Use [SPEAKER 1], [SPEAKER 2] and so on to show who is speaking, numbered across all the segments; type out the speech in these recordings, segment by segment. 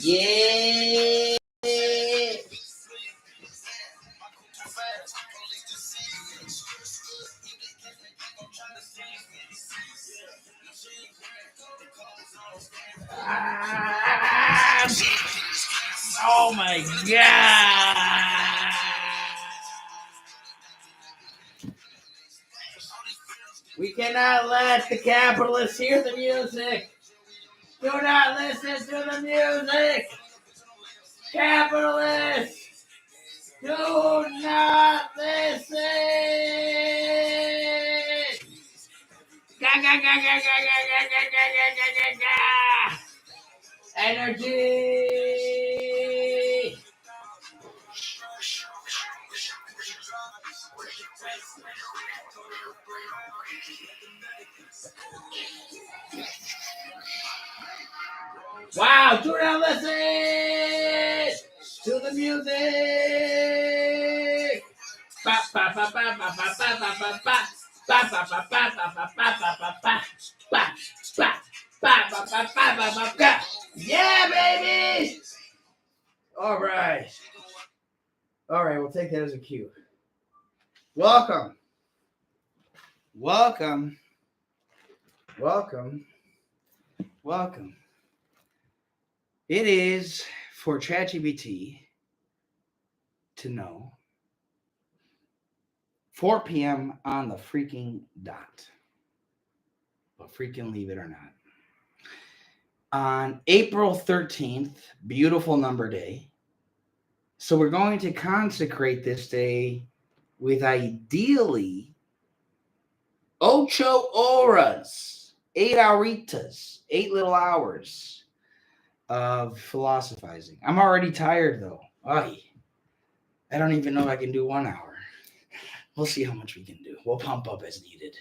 [SPEAKER 1] Yeah. Oh my God. We cannot let the capitalists hear the music. Do not listen to the music. Capitalists, do not listen. Ga, ga, ga, ga, ga, ga, ga, ga, ga, ga, ga, ga. Energy. Wow, do not listen to the music. Ba, ba, ba, ba, ba, ba, ba, ba, ba, ba. Ba, ba, ba, ba, ba, ba, ba, ba, ba, ba. Ba, ba, ba, ba, ba, ba, ba, ba, ba. Yeah, baby. All right, we'll take that as a cue. Welcome. It is for ChatGPT to know 4 p.m. on the freaking dot. But freaking leave it or not. On April 13th, beautiful number day. So we're going to consecrate this day with ideally 8 horas, 8 horitas, 8 little hours of philosophizing. I'm already tired though. I don't even know if I can do 1 hour. We'll see how much we can do. We'll pump up as needed.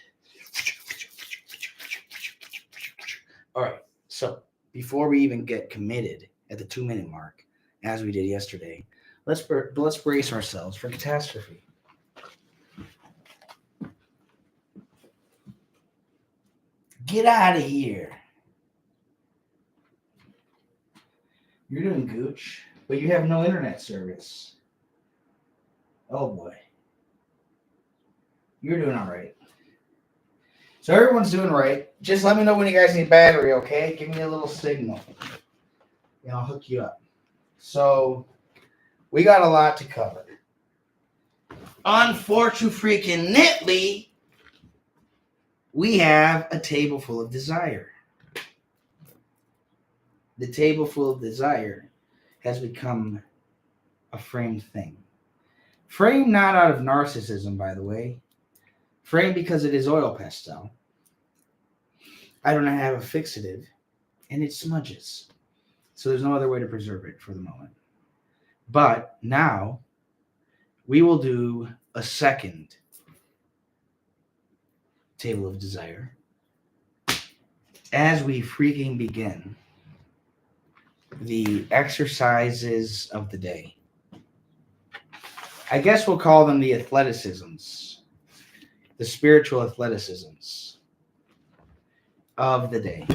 [SPEAKER 1] All right. So before we even get committed at the 2-minute mark, as we did yesterday, let's brace ourselves for catastrophe. Get out of here. You're doing gooch, but you have no internet service. Oh boy. You're doing all right. So everyone's doing right. Just let me know when you guys need battery, okay? Give me a little signal. And I'll hook you up. So we got a lot to cover. Unfortunately, we have a table full of desire. The table full of desire has become a framed thing. Framed not out of narcissism, by the way. Framed because it is oil pastel. I don't have a fixative, and it smudges. So there's no other way to preserve it for the moment. But now, we will do a second table of desire as we freaking begin the exercises of the day. I guess we'll call them the athleticisms, the spiritual athleticisms of the day.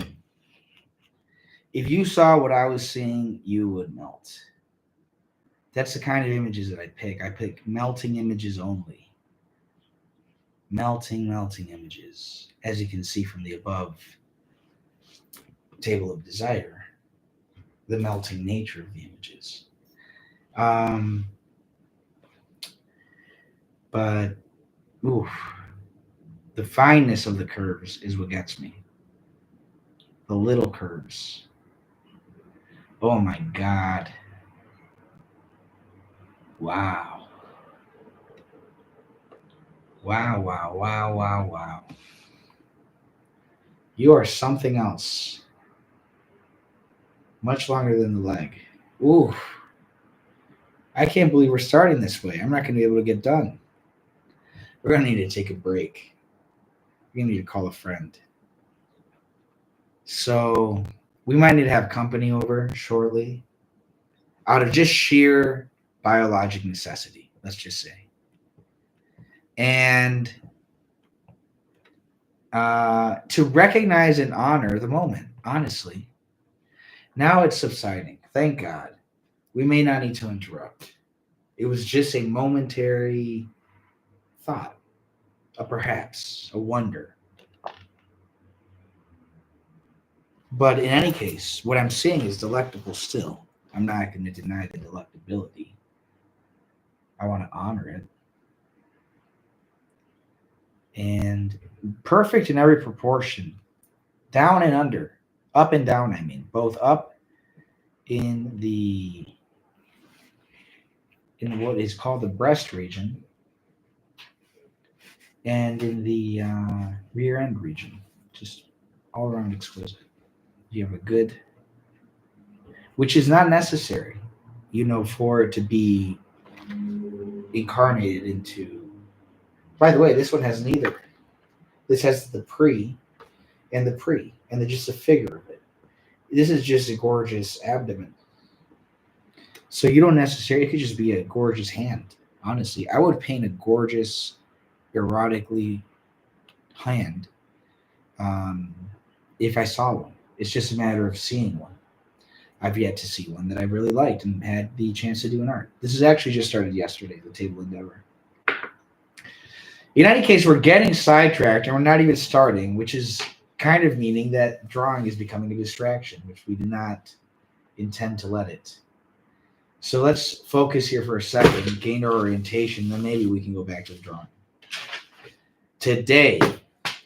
[SPEAKER 1] If you saw what I was seeing, you would melt. That's the kind of images that I pick. I pick melting images only. Melting images. As you can see from the above table of desire, the melting nature of the images. But the fineness of the curves is what gets me. The little curves. Oh my God. Wow. Wow. You are something else. Much longer than the leg. Ooh. I can't believe we're starting this way. I'm not going to be able to get done. We're going to need to take a break. We're going to need to call a friend. So we might need to have company over shortly out of just sheer biologic necessity, let's just say. And to recognize and honor the moment, honestly. Now it's subsiding. Thank God. We may not need to interrupt. It was just a momentary thought, a perhaps, a wonder. But in any case, what I'm saying is delectable still. I'm not going to deny the delectability. I want to honor it. And perfect in every proportion, down and under, up and down, I mean, both up in what is called the breast region and in the rear end region. Just all around exquisite. You have a good, which is not necessary, for it to be incarnated into. By the way, this one has neither. This has the pre, and just a figure of it. This is just a gorgeous abdomen. So you don't necessarily, it could just be a gorgeous hand. Honestly, I would paint a gorgeous, erotically hand if I saw one. It's just a matter of seeing one. I've yet to see one that I really liked and had the chance to do an art. This is actually just started yesterday, the table endeavor. In any case, we're getting sidetracked and we're not even starting, which is kind of meaning that drawing is becoming a distraction, which we do not intend to let it. So let's focus here for a second, gain our orientation, then maybe we can go back to the drawing. Today,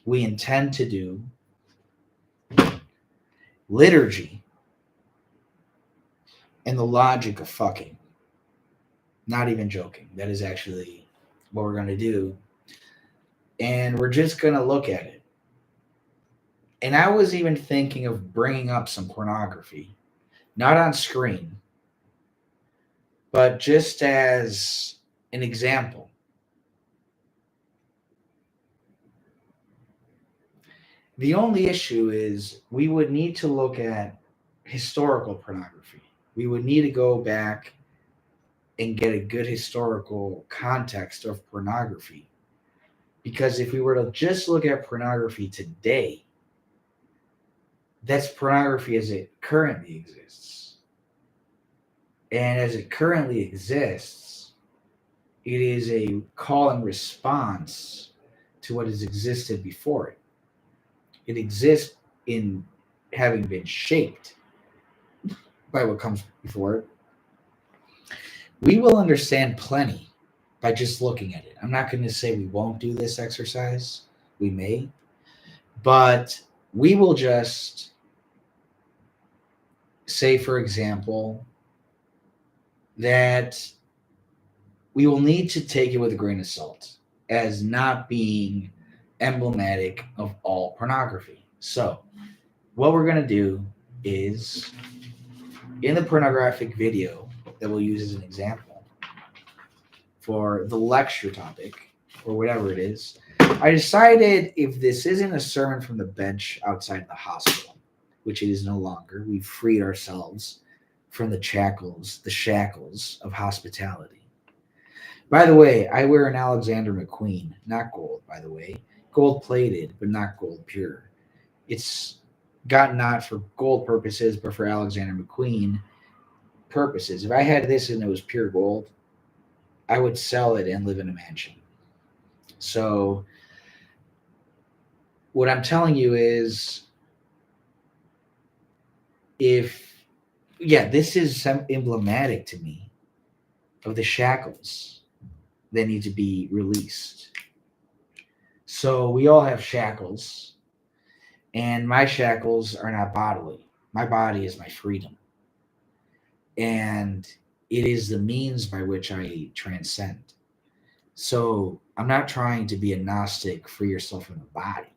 [SPEAKER 1] we intend to do liturgy and the logic of fucking. Not even joking. That is actually what we're going to do. And we're just going to look at it. And I was even thinking of bringing up some pornography, not on screen, but just as an example. The only issue is we would need to look at historical pornography. We would need to go back and get a good historical context of pornography. Because if we were to just look at pornography today, that's pornography as it currently exists. And as it currently exists, it is a call and response to what has existed before it. It exists in having been shaped by what comes before it. We will understand plenty by just looking at it. I'm not going to say we won't do this exercise. We may. But we will just say, for example, that we will need to take it with a grain of salt as not being emblematic of all pornography. So what we're going to do is, in the pornographic video that we'll use as an example for the lecture topic or whatever it is, I decided if this isn't a sermon from the bench outside the hospital, which it is no longer, we've freed ourselves from the shackles of hospitality. By the way, I wear an Alexander McQueen, not gold, by the way. Gold plated, but not gold pure. It's got not for gold purposes, but for Alexander McQueen purposes. If I had this and it was pure gold, I would sell it and live in a mansion. So what I'm telling you is, this is emblematic to me of the shackles that need to be released. So we all have shackles, and my shackles are not bodily. My body is my freedom. And it is the means by which I transcend. So I'm not trying to be a Gnostic, free yourself from the body.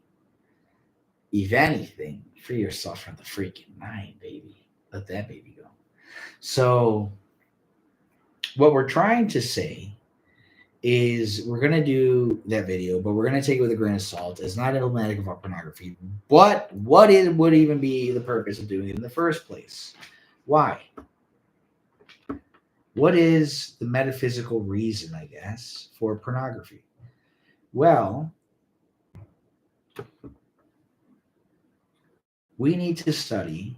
[SPEAKER 1] If anything, free yourself from the freaking mind, baby. Let that baby go. So what we're trying to say is we're going to do that video, but we're going to take it with a grain of salt. It's not emblematic of our pornography. But what would even be the purpose of doing it in the first place? Why? What is the metaphysical reason, I guess, for pornography? Well, we need to study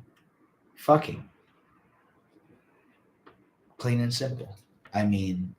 [SPEAKER 1] fucking.
[SPEAKER 2] Plain and simple. I mean,